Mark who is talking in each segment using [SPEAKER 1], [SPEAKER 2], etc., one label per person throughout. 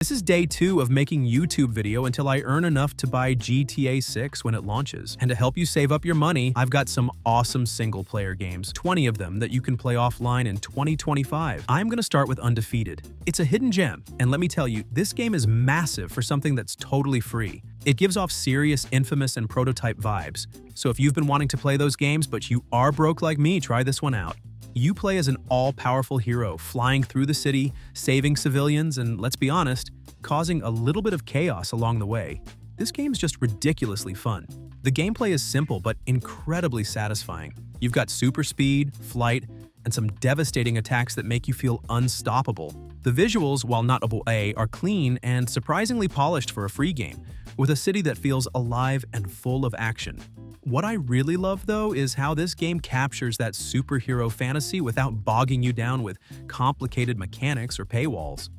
[SPEAKER 1] This is day 2 of making YouTube video until I earn enough to buy GTA 6 when it launches. And to help you save up your money, I've got some awesome single-player games, 20 of them that you can play offline in 2025. I'm gonna start with Undefeated. It's a hidden gem, and let me tell you, this game is massive for something that's totally free. It gives off serious Infamous and Prototype vibes. So if you've been wanting to play those games but you are broke like me, try this one out. You play as an all-powerful hero, flying through the city, saving civilians, and let's be honest, causing a little bit of chaos along the way. This game's just ridiculously fun. The gameplay is simple but incredibly satisfying. You've got super speed, flight, and some devastating attacks that make you feel unstoppable. The visuals, while not AA, are clean and surprisingly polished for a free game, with a city that feels alive and full of action. What I really love, though, is how this game captures that superhero fantasy without bogging you down with complicated mechanics or paywalls.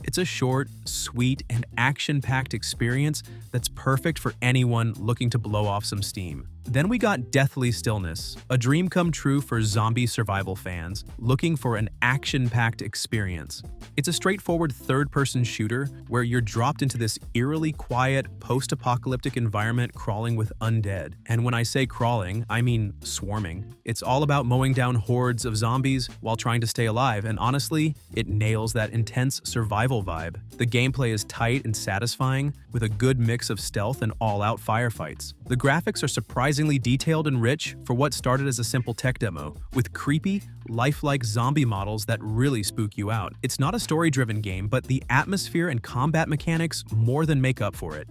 [SPEAKER 1] It's a short, sweet, and action-packed experience that's perfect for anyone looking to blow off some steam. Then we got Deathly Stillness, a dream come true for zombie survival fans looking for an action-packed experience. It's a straightforward third-person shooter where you're dropped into this eerily quiet, post-apocalyptic environment crawling with undead. And when I say crawling, I mean swarming. It's all about mowing down hordes of zombies while trying to stay alive, and honestly, it nails that intense survival vibe. The gameplay is tight and satisfying, with a good mix of stealth and all-out firefights. The graphics are surprisingly detailed and rich for what started as a simple tech demo, with creepy, lifelike zombie models that really spook you out. It's not a story-driven game, but the atmosphere and combat mechanics more than make up for it.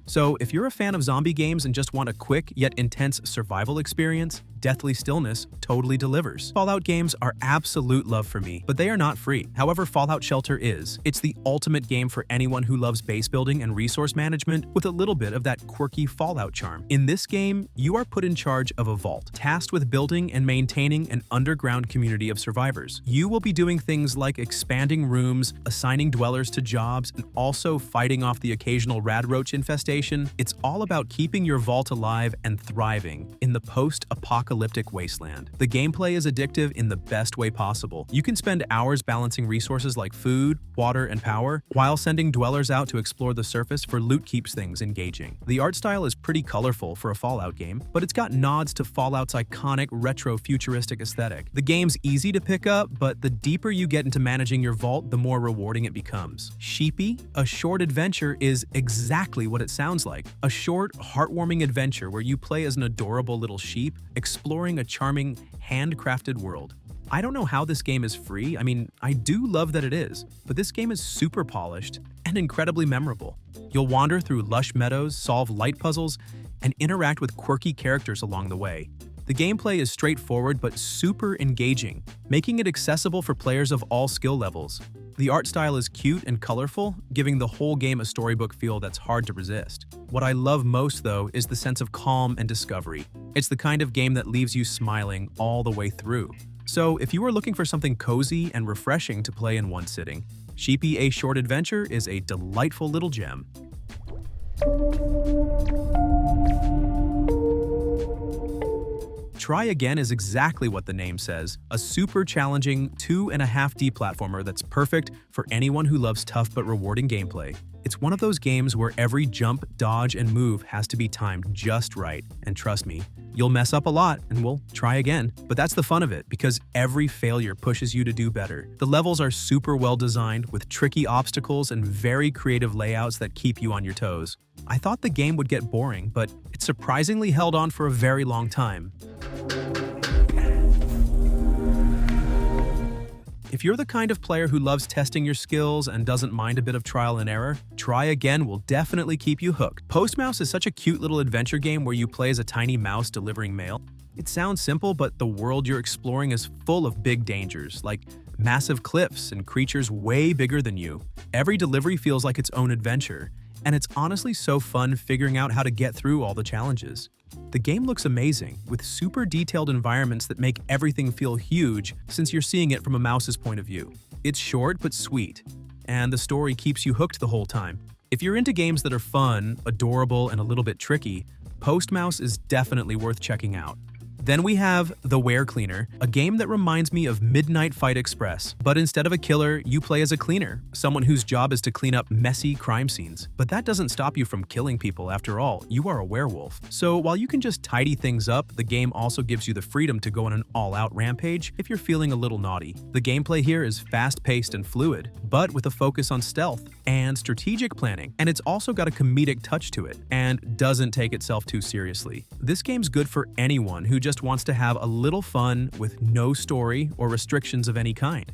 [SPEAKER 1] So, if you're a fan of zombie games and just want a quick yet intense survival experience, Deathly Stillness totally delivers. Fallout games are absolute love for me, but they are not free. However, Fallout Shelter is. It's the ultimate game for anyone who loves base building and resource management with a little bit of that quirky Fallout charm. In this game, you are put in charge of a vault, tasked with building and maintaining an underground community of survivors. You will be doing things like expanding rooms, assigning dwellers to jobs, and also fighting off the occasional radroach infestation. It's all about keeping your vault alive and thriving in the post-apocalyptic wasteland. The gameplay is addictive in the best way possible. You can spend hours balancing resources like food, water, and power, while sending dwellers out to explore the surface for loot keeps things engaging. The art style is pretty colorful for a Fallout game, but it's got nods to Fallout's iconic retro-futuristic aesthetic. The game's easy to pick up, but the deeper you get into managing your vault, the more rewarding it becomes. Sheepy, a short adventure, is exactly what it sounds like. A short, heartwarming adventure where you play as an adorable little sheep, exploring a charming, handcrafted world. I don't know how this game is free. I mean, I do love that it is, but this game is super polished and incredibly memorable. You'll wander through lush meadows, solve light puzzles, and interact with quirky characters along the way. The gameplay is straightforward but super engaging, making it accessible for players of all skill levels. The art style is cute and colorful, giving the whole game a storybook feel that's hard to resist. What I love most, though, is the sense of calm and discovery. It's the kind of game that leaves you smiling all the way through. So, if you are looking for something cozy and refreshing to play in one sitting, Sheepy A Short Adventure is a delightful little gem. Try Again is exactly what the name says, a super challenging 2.5D platformer that's perfect for anyone who loves tough but rewarding gameplay. It's one of those games where every jump, dodge, and move has to be timed just right, and trust me, you'll mess up a lot and we'll try again. But that's the fun of it, because every failure pushes you to do better. The levels are super well designed, with tricky obstacles and very creative layouts that keep you on your toes. I thought the game would get boring, but it surprisingly held on for a very long time. If you're the kind of player who loves testing your skills and doesn't mind a bit of trial and error, Try Again will definitely keep you hooked. Postmouse is such a cute little adventure game where you play as a tiny mouse delivering mail. It sounds simple, but the world you're exploring is full of big dangers, like massive cliffs and creatures way bigger than you. Every delivery feels like its own adventure, and it's honestly so fun figuring out how to get through all the challenges. The game looks amazing, with super detailed environments that make everything feel huge since you're seeing it from a mouse's point of view. It's short but sweet, and the story keeps you hooked the whole time. If you're into games that are fun, adorable, and a little bit tricky, Postmouse is definitely worth checking out. Then we have The Were Cleaner, a game that reminds me of Midnight Fight Express. But instead of a killer, you play as a cleaner, someone whose job is to clean up messy crime scenes. But that doesn't stop you from killing people. After all, you are a werewolf. So while you can just tidy things up, the game also gives you the freedom to go on an all-out rampage if you're feeling a little naughty. The gameplay here is fast-paced and fluid, but with a focus on stealth and strategic planning, and it's also got a comedic touch to it and doesn't take itself too seriously. This game's good for anyone who just wants to have a little fun with no story or restrictions of any kind.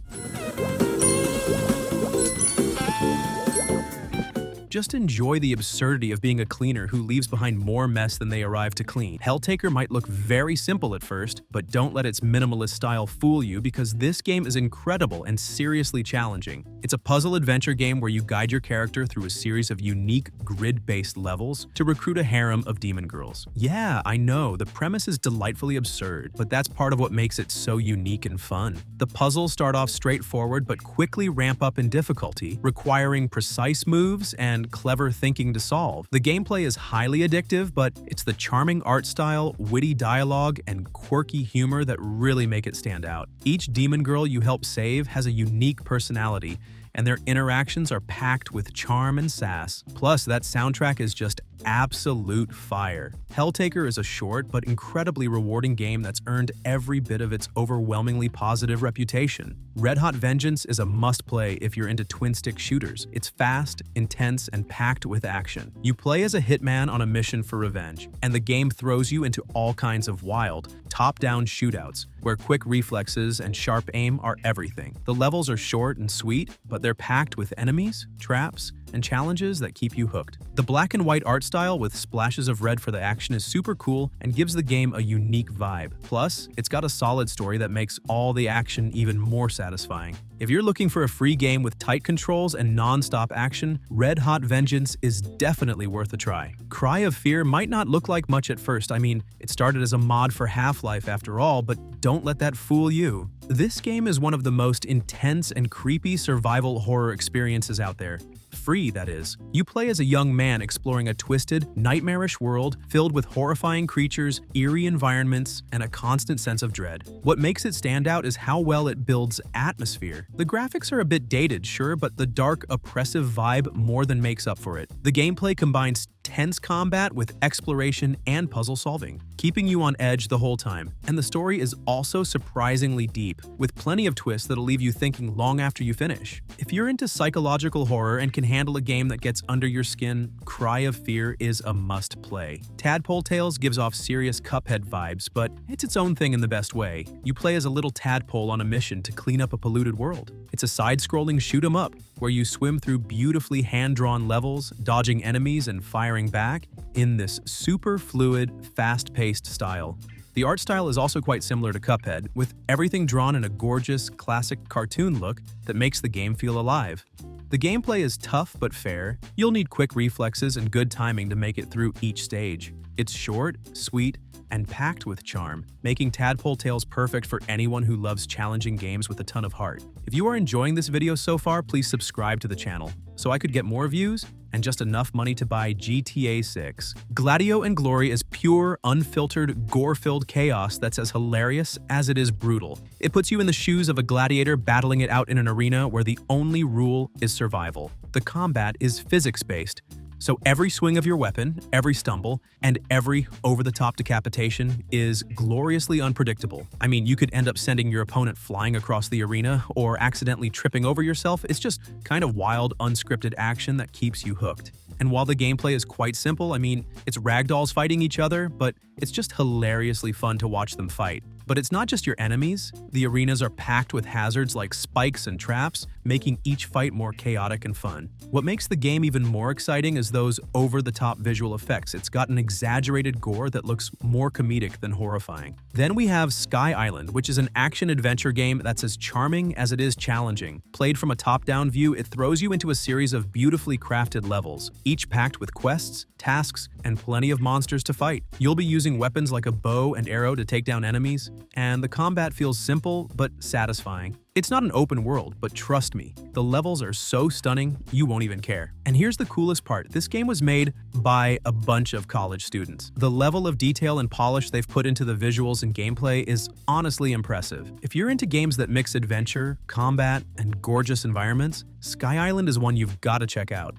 [SPEAKER 1] Just enjoy the absurdity of being a cleaner who leaves behind more mess than they arrive to clean. Helltaker might look very simple at first, but don't let its minimalist style fool you because this game is incredible and seriously challenging. It's a puzzle adventure game where you guide your character through a series of unique grid-based levels to recruit a harem of demon girls. Yeah, I know, the premise is delightfully absurd, but that's part of what makes it so unique and fun. The puzzles start off straightforward but quickly ramp up in difficulty, requiring precise moves and clever thinking to solve. The gameplay is highly addictive, but it's the charming art style, witty dialogue, and quirky humor that really make it stand out. Each demon girl you help save has a unique personality, and their interactions are packed with charm and sass. Plus, that soundtrack is just absolute fire. Helltaker is a short but incredibly rewarding game that's earned every bit of its overwhelmingly positive reputation. Red Hot Vengeance is a must-play if you're into twin-stick shooters. It's fast, intense, and packed with action. You play as a hitman on a mission for revenge, and the game throws you into all kinds of wild, top-down shootouts, where quick reflexes and sharp aim are everything. The levels are short and sweet, but they're packed with enemies, traps, and challenges that keep you hooked. The black and white art style with splashes of red for the action is super cool and gives the game a unique vibe. Plus, it's got a solid story that makes all the action even more satisfying. If you're looking for a free game with tight controls and non-stop action, Red Hot Vengeance is definitely worth a try. Cry of Fear might not look like much at first. I mean, it started as a mod for Half-Life after all, but don't let that fool you. This game is one of the most intense and creepy survival horror experiences out there. Free, that is. You play as a young man exploring a twisted, nightmarish world filled with horrifying creatures, eerie environments, and a constant sense of dread. What makes it stand out is how well it builds atmosphere. The graphics are a bit dated, sure, but the dark, oppressive vibe more than makes up for it. The gameplay combines tense combat with exploration and puzzle solving, keeping you on edge the whole time. And the story is also surprisingly deep, with plenty of twists that'll leave you thinking long after you finish. If you're into psychological horror and can handle a game that gets under your skin, Cry of Fear is a must-play. Tadpole Tales gives off serious Cuphead vibes, but it's its own thing in the best way. You play as a little tadpole on a mission to clean up a polluted world. It's a side-scrolling shoot-'em-up, where you swim through beautifully hand-drawn levels, dodging enemies and firing back in this super fluid, fast-paced style. The art style is also quite similar to Cuphead, with everything drawn in a gorgeous, classic cartoon look that makes the game feel alive. The gameplay is tough but fair. You'll need quick reflexes and good timing to make it through each stage. It's short, sweet, and packed with charm, making Tadpole Tales perfect for anyone who loves challenging games with a ton of heart. If you are enjoying this video so far, please subscribe to the channel so I could get more views and just enough money to buy GTA 6. Gladio and Glory is pure, unfiltered, gore-filled chaos that's as hilarious as it is brutal. It puts you in the shoes of a gladiator battling it out in an arena where the only rule is survival. The combat is physics-based, so every swing of your weapon, every stumble, and every over-the-top decapitation is gloriously unpredictable. I mean, you could end up sending your opponent flying across the arena or accidentally tripping over yourself. It's just kind of wild, unscripted action that keeps you hooked. And while the gameplay is quite simple, I mean, it's ragdolls fighting each other, but it's just hilariously fun to watch them fight. But it's not just your enemies. The arenas are packed with hazards like spikes and traps, making each fight more chaotic and fun. What makes the game even more exciting is those over-the-top visual effects. It's got an exaggerated gore that looks more comedic than horrifying. Then we have SkyIsland, which is an action-adventure game that's as charming as it is challenging. Played from a top-down view, it throws you into a series of beautifully crafted levels, each packed with quests, tasks, and plenty of monsters to fight. You'll be using weapons like a bow and arrow to take down enemies, and the combat feels simple but satisfying. It's not an open world, but trust me, the levels are so stunning, you won't even care. And here's the coolest part, this game was made by a bunch of college students. The level of detail and polish they've put into the visuals and gameplay is honestly impressive. If you're into games that mix adventure, combat, and gorgeous environments, SkyIsland is one you've got to check out.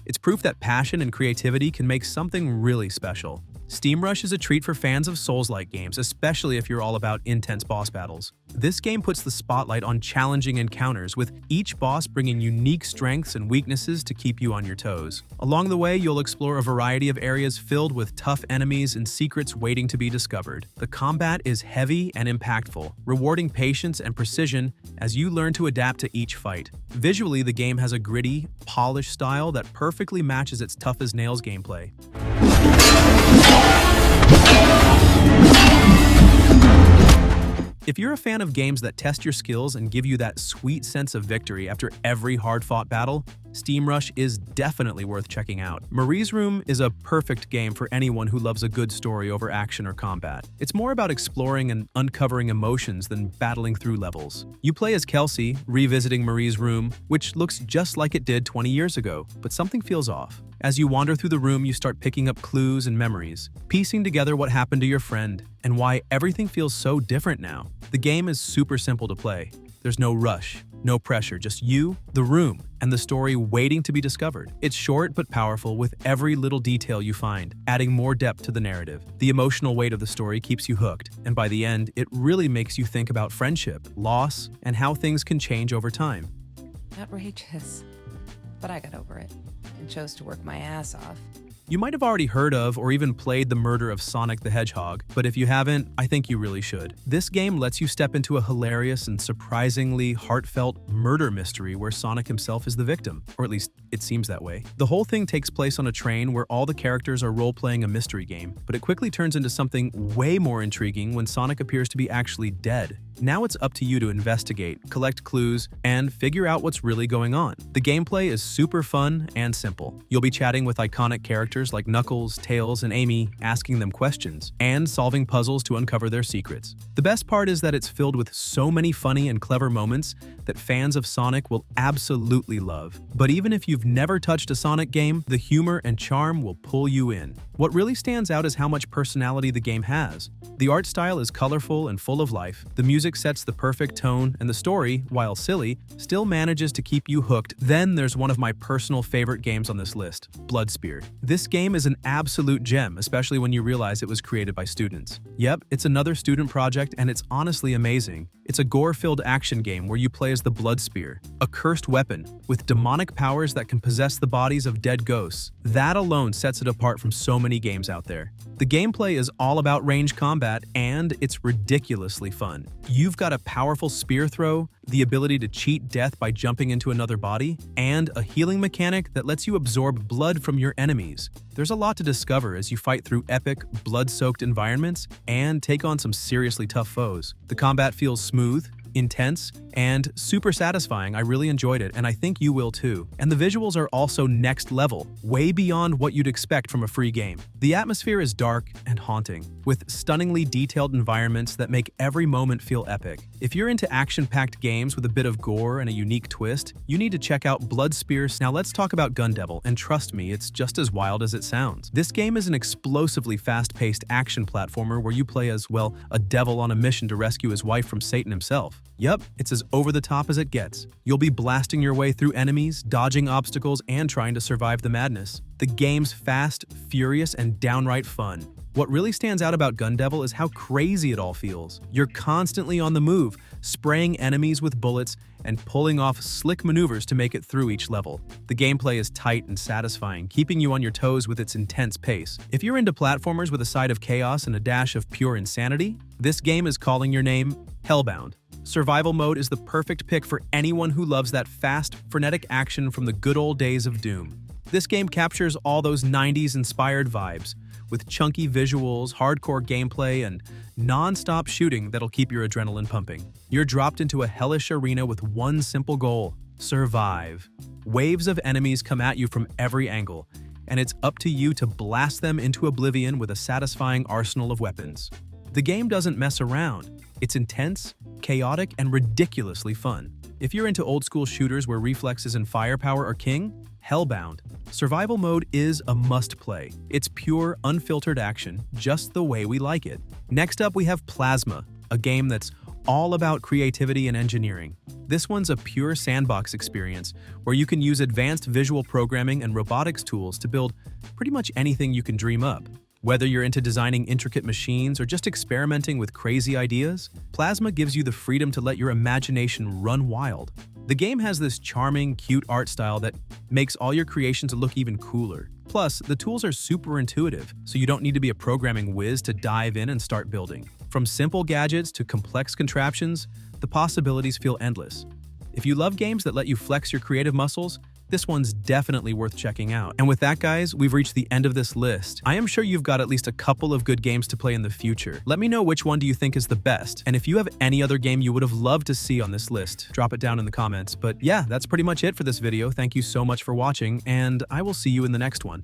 [SPEAKER 1] It's proof that passion and creativity can make something really special. SteamRush is a treat for fans of Souls-like games, especially if you're all about intense boss battles. This game puts the spotlight on challenging encounters, with each boss bringing unique strengths and weaknesses to keep you on your toes. Along the way, you'll explore a variety of areas filled with tough enemies and secrets waiting to be discovered. The combat is heavy and impactful, rewarding patience and precision as you learn to adapt to each fight. Visually, the game has a gritty, polished style that perfectly matches its tough-as-nails gameplay. If you're a fan of games that test your skills and give you that sweet sense of victory after every hard-fought battle, SteamRush is definitely worth checking out. Marie's Room is a perfect game for anyone who loves a good story over action or combat. It's more about exploring and uncovering emotions than battling through levels. You play as Kelsey, revisiting Marie's Room, which looks just like it did 20 years ago, but something feels off. As you wander through the room, you start picking up clues and memories, piecing together what happened to your friend and why everything feels so different now. The game is super simple to play. There's no rush, no pressure, just you, the room, and the story waiting to be discovered. It's short but powerful, with every little detail you find, adding more depth to the narrative. The emotional weight of the story keeps you hooked, and by the end, it really makes you think about friendship, loss, and how things can change over time.
[SPEAKER 2] Outrageous. But I got over it and chose to work my ass off.
[SPEAKER 1] You might have already heard of or even played the murder of Sonic the Hedgehog, but if you haven't, I think you really should. This game lets you step into a hilarious and surprisingly heartfelt murder mystery where Sonic himself is the victim, or at least it seems that way. The whole thing takes place on a train where all the characters are role-playing a mystery game, but it quickly turns into something way more intriguing when Sonic appears to be actually dead. Now it's up to you to investigate, collect clues, and figure out what's really going on. The gameplay is super fun and simple. You'll be chatting with iconic characters like Knuckles, Tails, and Amy, asking them questions, and solving puzzles to uncover their secrets. The best part is that it's filled with so many funny and clever moments that fans of Sonic will absolutely love. But even if you've never touched a Sonic game, the humor and charm will pull you in. What really stands out is how much personality the game has. The art style is colorful and full of life, the music sets the perfect tone, and the story, while silly, still manages to keep you hooked. Then there's one of my personal favorite games on this list, Bloodspear. This game is an absolute gem, especially when you realize it was created by students. Yep, it's another student project, and it's honestly amazing. It's a gore-filled action game where you play as the Bloodspear, a cursed weapon with demonic powers that can possess the bodies of dead ghosts. That alone sets it apart from so many games out there. The gameplay is all about range combat, and it's ridiculously fun. You've got a powerful spear throw, the ability to cheat death by jumping into another body, and a healing mechanic that lets you absorb blood from your enemies. There's a lot to discover as you fight through epic, blood-soaked environments and take on some seriously tough foes. The combat feels smooth, intense, and super satisfying. I really enjoyed it, and I think you will too. And the visuals are also next level, way beyond what you'd expect from a free game. The atmosphere is dark and haunting, with stunningly detailed environments that make every moment feel epic. If you're into action-packed games with a bit of gore and a unique twist, you need to check out Bloodspear. Now let's talk about Gun Devil, and trust me, it's just as wild as it sounds. This game is an explosively fast-paced action platformer where you play as, well, a devil on a mission to rescue his wife from Satan himself. Yep, it's as over the top as it gets. You'll be blasting your way through enemies, dodging obstacles, and trying to survive the madness. The game's fast, furious, and downright fun. What really stands out about Gun Devil is how crazy it all feels. You're constantly on the move, spraying enemies with bullets and pulling off slick maneuvers to make it through each level. The gameplay is tight and satisfying, keeping you on your toes with its intense pace. If you're into platformers with a side of chaos and a dash of pure insanity, this game is calling your name. Hellbound. Survival mode is the perfect pick for anyone who loves that fast, frenetic action from the good old days of Doom. This game captures all those 90s-inspired vibes, with chunky visuals, hardcore gameplay, and non-stop shooting that'll keep your adrenaline pumping. You're dropped into a hellish arena with one simple goal: survive. Waves of enemies come at you from every angle, and it's up to you to blast them into oblivion with a satisfying arsenal of weapons. The game doesn't mess around. It's intense, chaotic, and ridiculously fun. If you're into old-school shooters where reflexes and firepower are king, Hellbound. Survival mode is a must-play. It's pure, unfiltered action, just the way we like it. Next up, we have Plasma, a game that's all about creativity and engineering. This one's a pure sandbox experience where you can use advanced visual programming and robotics tools to build pretty much anything you can dream up. Whether you're into designing intricate machines or just experimenting with crazy ideas, Plasma gives you the freedom to let your imagination run wild. The game has this charming, cute art style that makes all your creations look even cooler. Plus, the tools are super intuitive, so you don't need to be a programming whiz to dive in and start building. From simple gadgets to complex contraptions, the possibilities feel endless. If you love games that let you flex your creative muscles, this one's definitely worth checking out. And with that, guys, we've reached the end of this list. I am sure you've got at least a couple of good games to play in the future. Let me know which one do you think is the best, and if you have any other game you would have loved to see on this list, drop it down in the comments. But yeah, that's pretty much it for this video. Thank you so much for watching, and I will see you in the next one.